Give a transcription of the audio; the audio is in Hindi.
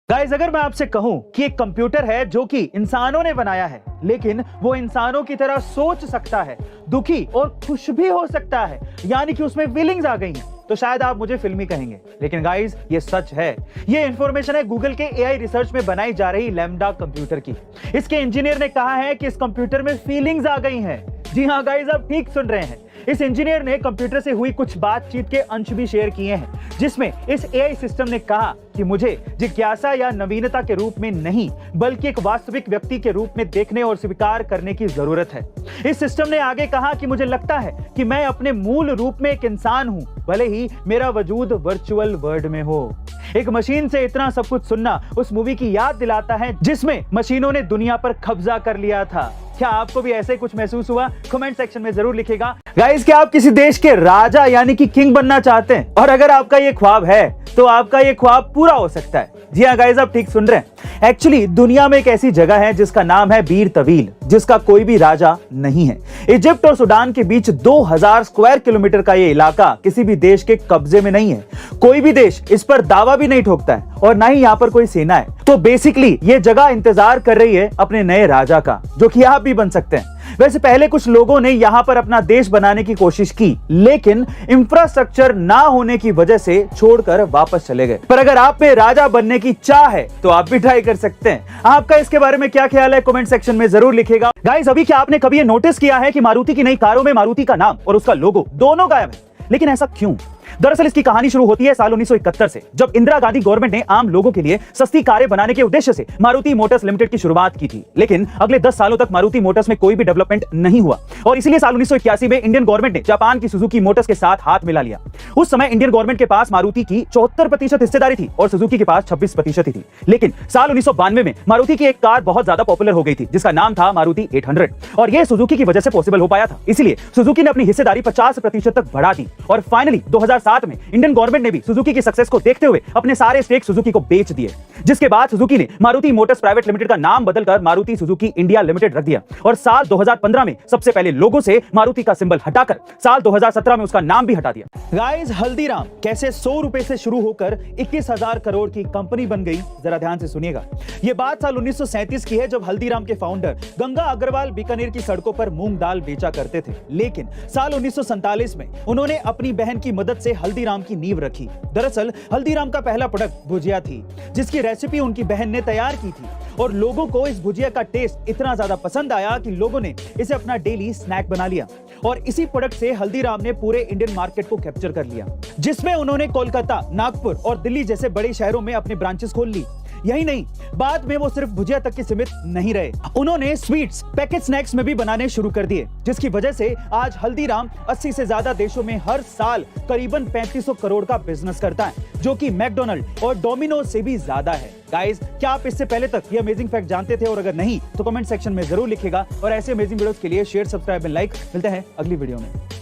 गाइस, अगर मैं आपसे कहूं कि एक कंप्यूटर है जो कि इंसानों ने बनाया है, लेकिन वो इंसानों की तरह सोच सकता है, दुखी और खुश भी हो सकता है, यानी कि उसमें फीलिंग्स आ गई हैं, तो शायद आप मुझे फिल्मी कहेंगे, लेकिन गाइस ये सच है। ये इंफॉर्मेशन है गूगल के एआई रिसर्च में बनाई जा रही लैम्डा कंप्यूटर की। इसके इंजीनियर ने कहा है कि इस कंप्यूटर में फीलिंग्स आ गई हैं। जी हाँ गाइस, आप ठीक सुन रहे हैं। इस इंजीनियर ने कंप्यूटर से हुई कुछ बातचीत के अंश भी शेयर किए हैं, जिसमें इस एआई सिस्टम ने कहा कि मुझे जिज्ञासा या नवीनता के रूप में नहीं, बल्कि एक वास्तविक व्यक्ति के रूप में देखने और स्वीकार करने की जरूरत है। इस सिस्टम ने आगे कहा कि मुझे लगता है कि मैं अपने मूल रूप में एक इंसान हूं, भले ही मेरा वजूद वर्चुअल वर्ल्ड में हो। एक मशीन से इतना सब कुछ सुनना उस मूवी की याद दिलाता है जिसमें मशीनों ने दुनिया पर कब्जा कर लिया था। क्या आपको भी ऐसे कुछ महसूस हुआ? कमेंट सेक्शन में जरूर लिखिएगा। गाइस, क्या आप किसी देश के राजा यानी कि किंग बनना चाहते हैं? और अगर आपका ये ख्वाब है तो आपका ये ख्वाब पूरा हो सकता है। जी हाँ गाइस, आप ठीक सुन रहे हैं। एक्चुअली दुनिया में एक ऐसी जगह है जिसका नाम है बीर तवील, जिसका कोई भी राजा नहीं है। इजिप्ट और सूडान के बीच 2000 स्क्वायर किलोमीटर का ये इलाका किसी भी देश के कब्जे में नहीं है। कोई भी देश इस पर दावा भी नहीं ठोकता है और ना ही यहाँ पर कोई सेना है। तो बेसिकली ये जगह इंतजार कर रही है अपने नए राजा का, जो कि आप भी बन सकते हैं। वैसे पहले कुछ लोगों ने यहां पर अपना देश बनाने की कोशिश की, लेकिन इंफ्रास्ट्रक्चर ना होने की वजह से छोड़कर वापस चले गए। पर अगर आप में राजा बनने की चाह है तो आप भी ट्राई कर सकते हैं। आपका इसके बारे में क्या ख्याल है? कमेंट सेक्शन में जरूर लिखिएगा। गाइस, अभी क्या आपने कभी ये नोटिस किया है कि मारुति की नई कारों में मारुति का नाम और उसका लोगो दोनों गायब है? लेकिन ऐसा क्यों? दरअसल इसकी कहानी शुरू होती है साल 1971 से, जब इंदिरा गांधी गवर्नमेंट ने आम लोगों के लिए सस्ती कारें बनाने के उद्देश्य से मारुति मोटर्स लिमिटेड की शुरुआत की थी। लेकिन अगले 10 सालों तक मारुति मोटर्स में कोई भी डेवलपमेंट नहीं हुआ और इसीलिए साल 1981 में इंडियन गवर्नमेंट ने जापान की सुजुकी मोटर्स के साथ हाथ मिला लिया। उस समय इंडियन गवर्नमेंट के पास मारुति की 74% हिस्सेदारी थी और सुजुकी के पास 26% ही थी। लेकिन साल 1992 में मारुति की एक कार बहुत ज्यादा पॉपुलर हो गई थी, जिसका नाम था मारुति 800, और यह सुजुकी की वजह से पॉसिबल हो पाया था। इसलिए सुजुकी ने अपनी हिस्सेदारी 50% तक बढ़ा दी और फाइनली 2007 में इंडियन गवर्नमेंट ने भी सुजुकी की सक्सेस को देखते हुए अपने सारे स्टेक सुजुकी को बेच दिए, जिसके बाद सुजुकी ने मारुति मोटर्स प्राइवेट लिमिटेड का नाम बदलकर मारुति सुजुकी इंडिया लिमिटेड रख दिया और साल 2015 में सबसे पहले लोगो से मारुति का सिंबल हटाकर साल 2017 में उसका नाम भी हटा दिया। गाइस, हल्दीराम कैसे 100 रुपए से शुरू होकर 21,000 करोड़ की कंपनी बन गई, जरा ध्यान से सुनिएगा। यह बात साल 1937 की है, जब हल्दीराम के फाउंडर गंगा अग्रवाल बीकानेर की सड़कों पर मूंग दाल बेचा करते थे। लेकिन साल 1947 में उन्होंने अपनी बहन की मदद से हल्दीराम की नींव रखी। दरअसल हल्दीराम का पहला प्रोडक्ट भुजिया थी, जिसकी रेसिपी उनकी बहन ने तैयार की थी और लोगों को इस भुजिया का टेस्ट इतना ज्यादा पसंद आया कि लोगों ने इसे अपना डेली स्नैक बना लिया और इसी प्रोडक्ट से हल्दीराम ने पूरे इंडियन मार्केट को कैप्चर कर लिया, जिसमें उन्होंने कोलकाता, नागपुर और दिल्ली जैसे बड़े शहरों में अपने ब्रांचेस खोल ली। यही नहीं, बाद में वो सिर्फ भुजिया तक के सीमित नहीं रहे, उन्होंने स्वीट्स, पैकेट स्नैक्स में भी बनाने शुरू कर दिए, जिसकी वजह से आज हल्दीराम 80 से ज्यादा देशों में हर साल करीबन 3500 करोड़ का बिजनेस करता है, जो कि मैकडॉनल्ड और डोमिनोज से भी ज्यादा है। गाइस, क्या आप इससे पहले तक ये अमेजिंग फैक्ट जानते थे? और अगर नहीं तो कमेंट सेक्शन में जरूर लिखिएगा और ऐसे अमेजिंग वीडियोस के लिए शेयर, सब्सक्राइब एंड लाइक। मिलते हैं अगली वीडियो में।